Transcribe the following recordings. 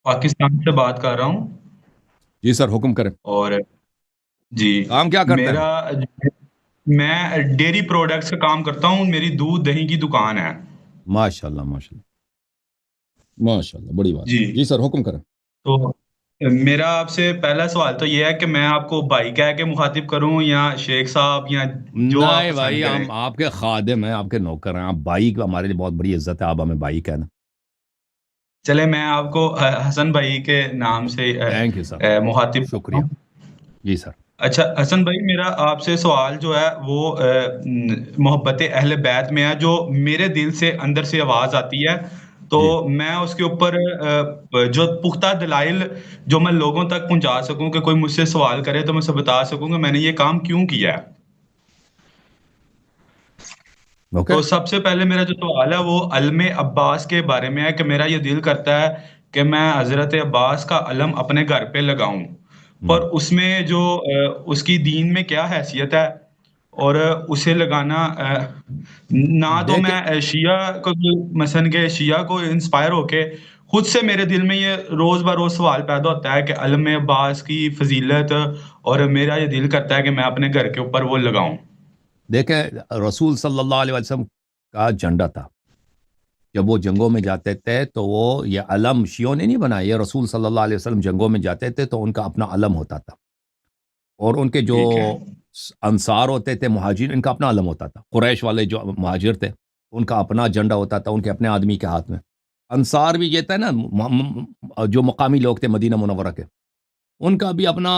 پاکستان سے بات کر رہا ہوں جی سر، حکم کریں۔ اور جی کام کیا کرتے ہیں؟ میرا میں ڈیری پروڈکٹس کا کام کرتا ہوں، میری دودھ دہی کی دکان ہے۔ ماشاء اللہ ماشاء اللہ ماشاء اللہ، بڑی بات جی ہے، جی سر حکم کریں۔ تو میرا آپ سے پہلا سوال تو یہ ہے کہ میں آپ کو بھائی کہہ کے مخاطب کروں یا شیخ صاحب یا جو آپ نہیں پسند بھائی، کریں؟ ہم آپ کے خادم ہیں، آپ کے نوکر ہیں، آپ بھائی کا ہمارے لیے بہت بڑی عزت ہے، آپ ہمیں بھائی کہنا۔ چلے میں آپ کو حسن بھائی کے نام سے تھینک یو سر، مخاطب کرتا شکریہ۔ ہوں۔ جی سر۔ اچھا حسن بھائی، میرا آپ سے سوال جو ہے وہ محبت اہل بیت میں ہے، جو میرے دل سے اندر سے آواز آتی ہے، تو جی میں اس کے اوپر جو پختہ دلائل جو میں لوگوں تک پہنچا سکوں کہ کوئی مجھ سے سوال کرے تو میں اسے بتا سکوں کہ میں نے یہ کام کیوں کیا ہے۔ اوکے۔ تو سب سے پہلے میرا جو سوال ہے وہ علم عباس کے بارے میں ہے کہ میرا یہ دل کرتا ہے کہ میں حضرت عباس کا علم اپنے گھر پہ لگاؤں، پر ہوں۔ اس میں جو اس کی دین میں کیا حیثیت ہے، اور اسے لگانا نہ تو دیکھیں، میں شیعہ کو مثلا کہ شیعہ کو انسپائر ہو کے خود سے میرے دل میں یہ روز بہ روز سوال پیدا ہوتا ہے کہ علم عباس کی فضیلت، اور میرا یہ دل کرتا ہے کہ میں اپنے گھر کے اوپر وہ لگاؤں۔ دیکھیں، رسول صلی اللہ علیہ وسلم کا جھنڈا تھا، جب وہ جنگوں میں جاتے تھے تو وہ یہ علم شیعوں نے نہیں بنایا، یہ رسول صلی اللہ علیہ وسلم جنگوں میں جاتے تھے تو ان کا اپنا علم ہوتا تھا، اور ان کے جو ٹھیک ہے۔ انصار ہوتے تھے، مہاجر، ان کا اپنا علم ہوتا تھا، قریش والے جو مہاجر تھے ان کا اپنا جھنڈا ہوتا تھا، ان کے اپنے آدمی کے ہاتھ میں۔ انصار بھی یہ تھا نا، جو مقامی لوگ تھے مدینہ منورہ کے، ان کا بھی اپنا،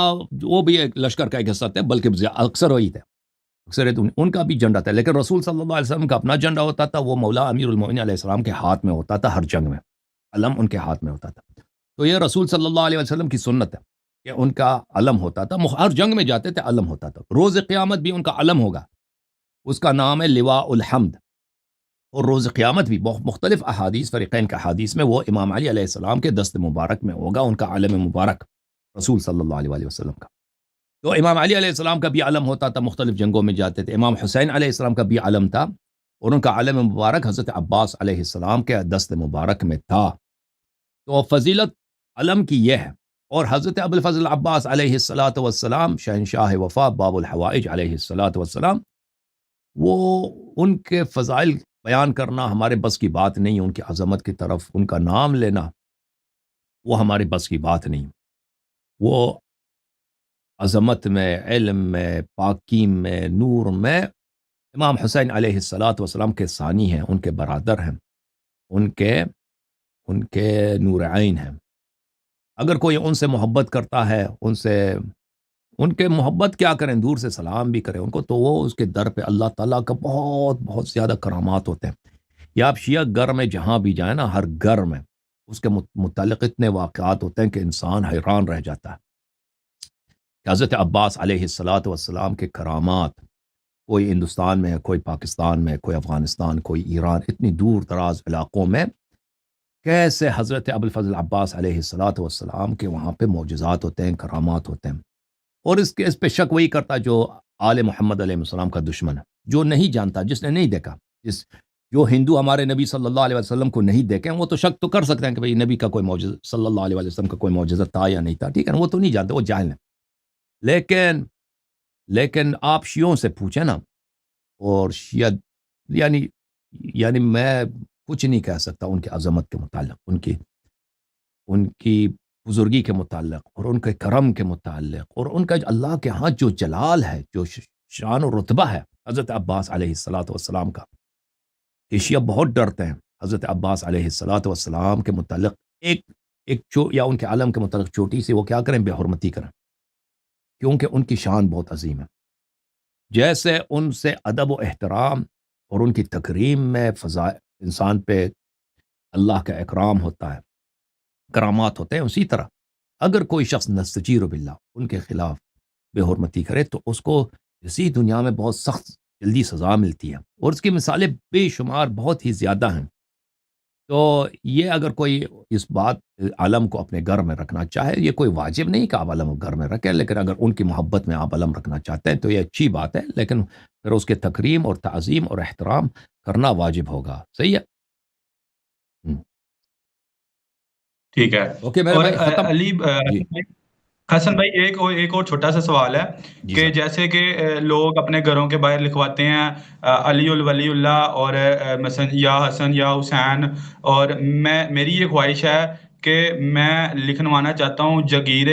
وہ بھی ایک لشکر کا ایک حصہ تھے، بلکہ اکثر وہی تھے، اکثریت ان کا بھی جھنڈا تھا، لیکن رسول صلی اللہ علیہ وسلم کا اپنا جھنڈا ہوتا تھا، وہ مولا امیر المومنین علیہ السلام کے ہاتھ میں ہوتا تھا، ہر جنگ میں علم ان کے ہاتھ میں ہوتا تھا۔ تو یہ رسول صلی اللہ علیہ وسلم کی سنت ہے کہ ان کا علم ہوتا تھا، ہر جنگ میں جاتے تھے علم ہوتا تھا، روز قیامت بھی ان کا علم ہوگا، اس کا نام ہے لواء الحمد، اور روز قیامت بھی مختلف احادیث، فریقین کا احادیث میں وہ امام علی علیہ السلام کے دست مبارک میں ہوگا ان کا علم مبارک، رسول صلی اللہ علیہ وآلہ وسلم کا۔ تو امام علی علیہ السلام کا بھی علم ہوتا تھا، مختلف جنگوں میں جاتے تھے، امام حسین علیہ السلام کا بھی علم تھا، اور ان کا علم مبارک حضرت عباس علیہ السلام کے دست مبارک میں تھا۔ تو فضیلت علم کی یہ ہے، اور حضرت ابو الفضل عباس علیہ الصلاۃ والسلام، شہنشاہ وفا، باب الحوائج علیہ الصلاۃ والسلام، وہ ان کے فضائل بیان کرنا ہمارے بس کی بات نہیں، ان کی عظمت کی طرف ان کا نام لینا وہ ہمارے بس کی بات نہیں۔ وہ عظمت میں، علم میں، پاکی میں، نور میں امام حسین علیہ الصلاۃ والسلام کے ثانی ہیں، ان کے برادر ہیں، ان کے ان کے نور عین ہیں۔ اگر کوئی ان سے محبت کرتا ہے، ان کے محبت کیا کریں، دور سے سلام بھی کریں ان کو، تو وہ اس کے در پہ اللہ تعالیٰ کا بہت بہت زیادہ کرامات ہوتے ہیں۔ یا آپ شیعہ گھر میں جہاں بھی جائیں نا، ہر گھر میں اس کے متعلق اتنے واقعات ہوتے ہیں کہ انسان حیران رہ جاتا ہے کہ حضرت عباس علیہ الصلاۃ والسلام کے کرامات، کوئی ہندوستان میں ہے، کوئی پاکستان میں، کوئی افغانستان، کوئی ایران، اتنی دور دراز علاقوں میں کیسے حضرت ابو الفضل عباس علیہ الصلاۃ والسلام کے وہاں پہ معجزات ہوتے ہیں، کرامات ہوتے ہیں۔ اور اس پہ شک وہی کرتا جو آل محمد علیہ السلام کا دشمن ہے، جو نہیں جانتا، جس نے نہیں دیکھا، جو ہندو ہمارے نبی صلی اللہ علیہ وسلم کو نہیں دیکھیں، وہ تو شک تو کر سکتے ہیں کہ بھئی نبی کا کوئی معجزہ، صلی اللہ علیہ وسلم کا کوئی معجزہ تھا یا نہیں تھا، ٹھیک ہے نا، وہ تو نہیں جانتے، وہ جاہل ہیں۔ لیکن آپ شیعوں سے پوچھیں نا، اور شیعہ، یعنی یعنی میں کچھ نہیں کہہ سکتا ان کی عظمت کے متعلق، ان کی بزرگی کے متعلق، اور ان کے کرم کے متعلق، اور ان کا اللہ کے ہاں جو جلال ہے، جو شان و رتبہ ہے حضرت عباس علیہ الصلاۃ والسلام کا، کہ شیعہ بہت ڈرتے ہیں حضرت عباس علیہ الصلاۃ والسلام کے متعلق، یا ان کے علم کے متعلق چھوٹی سی وہ کیا کریں، بے حرمتی کریں، کیونکہ ان کی شان بہت عظیم ہے۔ جیسے ان سے ادب و احترام اور ان کی تکریم میں انسان پہ اللہ کا اکرام ہوتا ہے، کرامات ہوتے ہیں، اسی طرح اگر کوئی شخص نستجیر باللہ ان کے خلاف بے حرمتی کرے تو اس کو اسی دنیا میں بہت سخت جلدی سزا ملتی ہے، اور اس کی مثالیں بے شمار بہت ہی زیادہ ہیں۔ تو یہ اگر کوئی اس بات علم کو اپنے گھر میں رکھنا چاہے، یہ کوئی واجب نہیں کہ آپ علم گھر میں رکھیں، لیکن اگر ان کی محبت میں آپ علم رکھنا چاہتے ہیں تو یہ اچھی بات ہے، لیکن پھر اس کے تکریم اور تعظیم اور احترام کرنا واجب ہوگا، صحیح ہے۔ ٹھیک ہے۔ اوکے میرے اور بھائی ختم. علی جی حسن بھائی ایک اور چھوٹا سا سوال ہے جی کہ سر. جیسے کہ لوگ اپنے گھروں کے باہر لکھواتے ہیں علی الولی اللہ اور مثلا یا حسن یا حسین، اور میری یہ خواہش ہے کہ میں لکھنوانا چاہتا ہوں جگیر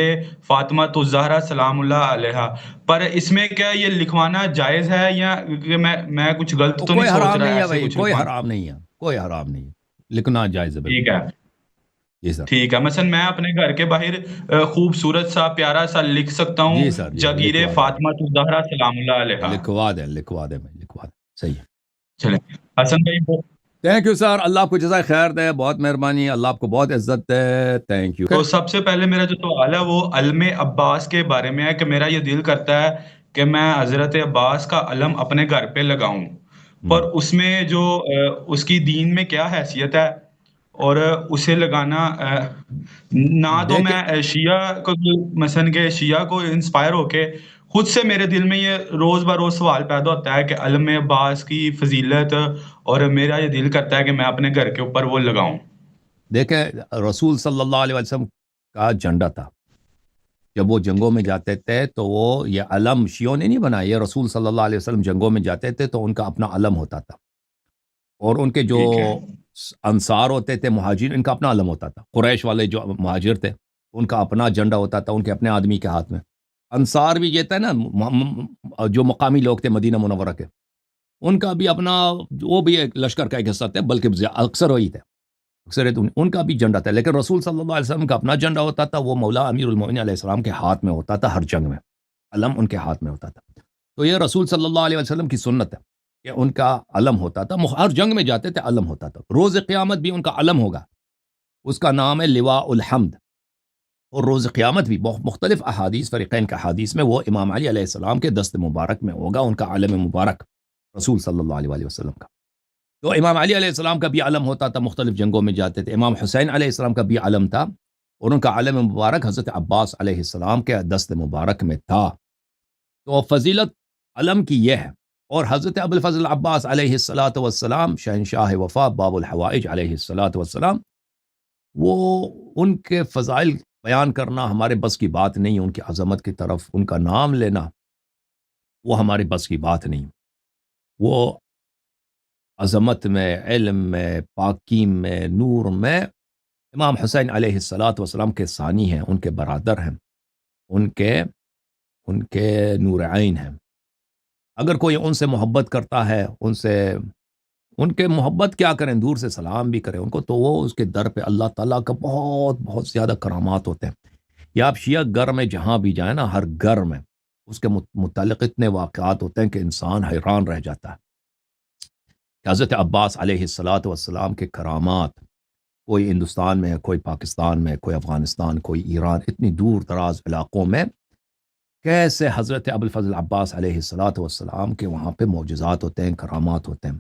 فاطمہ الزہرا سلام اللہ علیہا، پر اس میں کیا یہ لکھوانا جائز ہے یا کہ میں کچھ غلط وہ تو نہیں کوئی سوچ حرام رہا نہیں ہے ایسے بھائی، کچھ کوئی لکھوانا؟ حرام نہیں ہے، کوئی حرام نہیں ہے، لکھنا جائز ہے بالکل. ٹھیک ہے، جی سر. ٹھیک ہے، مثلا میں اپنے گھر کے باہر خوبصورت سا پیارا سا لکھ سکتا جی ہوں سر، جی سر، جگیر لکھوا دیں فاطمہ الزہرا سلام اللہ علیہا۔ لکھوا دیں لکھوا دیں بھائی، لکھوا دیں. صحیح ہے. چلیں حسن بھائی تھینک یو سر، اللہ آپ کو جزائے خیر دے، بہت مہربانی، اللہ آپ کو بہت عزت دے. Thank you. تو سب سے پہلے میرا جو سوال ہے وہ علم عباس کے بارے میں ہے کہ میرا یہ دل کرتا ہے کہ میں حضرت عباس کا علم اپنے گھر پہ لگاؤں، پر اس میں جو اس کی دین میں کیا حیثیت ہے، اور اسے لگانا نہ تو دیکھیں میں شیعہ کو مثلا کہ شیعہ کو انسپائر ہو کے خود سے میرے دل میں یہ روز بہ روز سوال پیدا ہوتا ہے کہ علم عباس کی فضیلت، اور میرا یہ دل کرتا ہے کہ میں اپنے گھر کے اوپر وہ لگاؤں۔ دیکھیں رسول صلی اللہ علیہ وسلم کا جھنڈا تھا، جب وہ جنگوں میں جاتے تھے تو وہ یہ علم شیعوں نے نہیں بنایا، یہ رسول صلی اللہ علیہ وسلم جنگوں میں جاتے تھے تو ان کا اپنا علم ہوتا تھا، اور ان کے جو ٹھیک ہے، انصار ہوتے تھے مہاجر، ان کا اپنا علم ہوتا تھا. قریش والے جو مہاجر تھے ان کا اپنا جھنڈا ہوتا تھا، ان کے اپنے آدمی کے ہاتھ میں. انصار بھی یہ تھا نا، جو مقامی لوگ تھے مدینہ منورہ کے، ان کا بھی اپنا، وہ بھی ایک لشکر کا ایک حصہ تھے، بلکہ اکثر وہی تھے، اکثریت ان کا بھی جھنڈا تھا. لیکن رسول صلی اللہ علیہ وسلم کا اپنا جھنڈا ہوتا تھا، وہ مولا امیر المومنین علیہ السلام کے ہاتھ میں ہوتا تھا، ہر جنگ میں علم ان کے ہاتھ میں ہوتا تھا. تو یہ رسول صلی اللہ علیہ وسلم کی سنت ہے کہ ان کا علم ہوتا تھا، ہر جنگ میں جاتے تھے علم ہوتا تھا. روز قیامت بھی ان کا علم ہوگا، اس کا نام ہے لواء الحمد. اور روز قیامت بھی بہت مختلف احادیث، فریقین کا احادیث میں وہ امام علی علیہ السلام کے دست مبارک میں ہوگا، ان کا علم مبارک رسول صلی اللہ علیہ وسلم کا. تو امام علی علیہ السلام کا بھی علم ہوتا تھا، مختلف جنگوں میں جاتے تھے. امام حسین علیہ السلام کا بھی علم تھا، اور ان کا علم مبارک حضرت عباس علیہ السلام کے دست مبارک میں تھا. تو فضیلت علم کی یہ ہے. اور حضرت ابو الفضل عباس علیہ السلام شہنشاہ وفا باب الحوائج علیہ السلام، وہ ان کے فضائل بیان کرنا ہمارے بس کی بات نہیں، ان کی عظمت کی طرف ان کا نام لینا وہ ہمارے بس کی بات نہیں. وہ عظمت میں، علم میں، پاکی میں، نور میں امام حسین علیہ السلام کے ثانی ہیں، ان کے برادر ہیں، ان کے نور عین ہیں. اگر کوئی ان سے محبت کرتا ہے، ان کے محبت کیا کریں، دور سے سلام بھی کریں ان کو، تو وہ اس کے در پہ اللہ تعالیٰ کا بہت بہت زیادہ کرامات ہوتے ہیں. یا آپ شیعہ گھر میں جہاں بھی جائیں نا، ہر گھر میں اس کے متعلق اتنے واقعات ہوتے ہیں کہ انسان حیران رہ جاتا ہے. حضرت عباس علیہ السلام کے کرامات، کوئی ہندوستان میں ہے، کوئی پاکستان میں، کوئی افغانستان، کوئی ایران، اتنی دور دراز علاقوں میں کیسے حضرت ابو الفضل عباس علیہ السلام کے وہاں پہ معجزات ہوتے ہیں، کرامات ہوتے ہیں.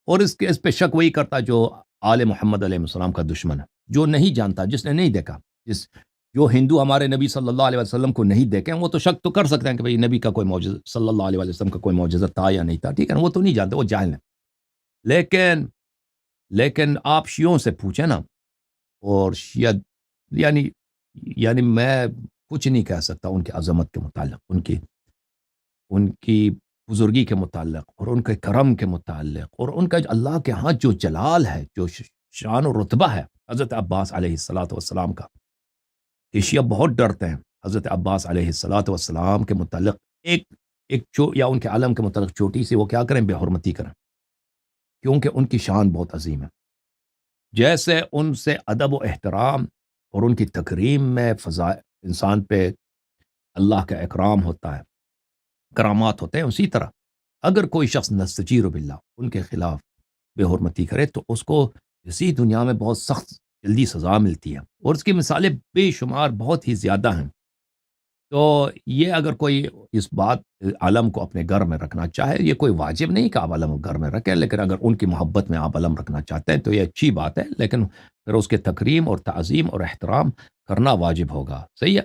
اور اس پہ شک وہی کرتا جو آل محمد علیہ السلام کا دشمن ہے، جو نہیں جانتا، جس نے نہیں دیکھا. جو ہندو ہمارے نبی صلی اللہ علیہ وسلم کو نہیں دیکھیں، وہ تو شک تو کر سکتے ہیں کہ بھئی نبی کا کوئی معجزہ، صلی اللہ علیہ وسلم کا کوئی معجزہ تھا یا نہیں تھا، ٹھیک ہے نا، وہ تو نہیں جانتے، وہ جاہل ہیں. لیکن آپ شیعوں سے پوچھیں نا، اور شیعہ یعنی میں کچھ نہیں کہہ سکتا ان کی عظمت کے متعلق، ان کی بزرگی کے متعلق، اور ان کے کرم کے متعلق، اور ان کا اللہ کے ہاں جو جلال ہے، جو شان و رتبہ ہے حضرت عباس علیہ السلام کا. کہ شیعہ بہت ڈرتے ہیں حضرت عباس علیہ السلام کے متعلق، یا ان کے علم کے متعلق چھوٹی سی وہ کیا کریں، بے حرمتی کریں، کیونکہ ان کی شان بہت عظیم ہے. جیسے ان سے ادب و احترام اور ان کی تکریم میں فضائل انسان پہ اللہ کا اکرام ہوتا ہے، کرامات ہوتے ہیں، اسی طرح اگر کوئی شخص نستجیر باللہ ان کے خلاف بے حرمتی کرے تو اس کو اسی دنیا میں بہت سخت جلدی سزا ملتی ہے، اور اس کی مثالیں بے شمار بہت ہی زیادہ ہیں. تو یہ اگر کوئی اس بات علم کو اپنے گھر میں رکھنا چاہے، یہ کوئی واجب نہیں کہ آپ علم گھر میں رکھیں، لیکن اگر ان کی محبت میں آپ علم رکھنا چاہتے ہیں تو یہ اچھی بات ہے، لیکن پھر اس کے تکریم اور تعظیم اور احترام کرنا واجب ہوگا. صحیح ہے.